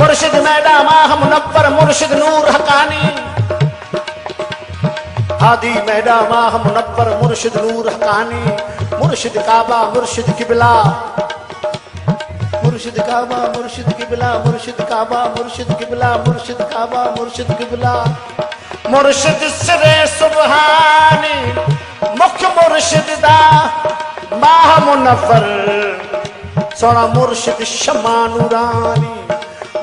मुर्शिद मैदा माह मुनव्वर मुर्शिद नूर हकानी हादी मैदा माह मुनव्वर मुर्शिद नूर हकानी मुर्शिद काबा मुर्शिद किबला मुर्शिद काबा मुर्शिद किबला मुर्शिद काबा मुर्शिद किबला मुर्शिद काबा मुर्शिद किबला मुर्शिद सिरे सुबहानी मुख मुर्शिद दा माह मुनव्वर सोना मुर्शिद शमा नूरानी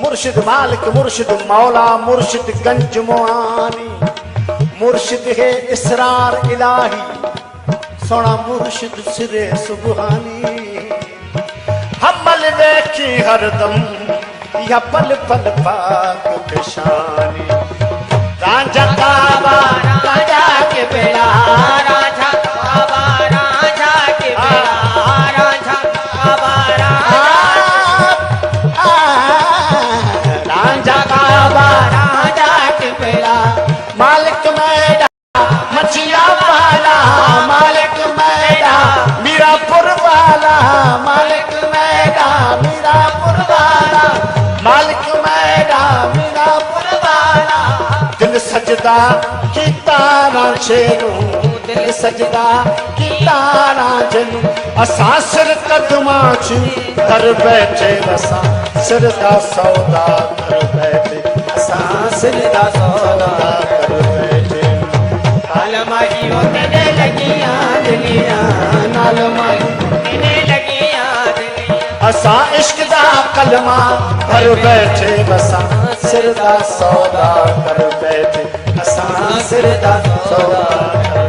मुर्शिद मालिक मुर्शिद मौला मुर्शिद गंज मुआनी मुर्शिद है इसरार इलाही सोना मुर्शिद सिरे सुबहानी हमल देखी हरदम या पल पल पाक पेशानी रांझा काबा राजा के बेला रांझा काबा रांझा के बेला रांझा काबा रांझा काबा राजा के बेला मालिक मैदा मछिया वाला मालिक मैदा मीरापुर वाला मालिक मैदा मीरापुर वाला मालिक मैदा मीरापुर वाला दिल सजदा की तारा शेरू दिल सजदा की तारा जनू असा सिर कदमा च कर बैठे असा सिर दा सौदा कर बैठे असा सिर दा सौदा कर बैठे नालमाई वो कहने लगिया दिलिया नालमाई कहने लगिया दिलिया असा इश्क दा कलमा कर बैठे असा सिर दा सौदा कर बैठे असा सिर दा सौदा कर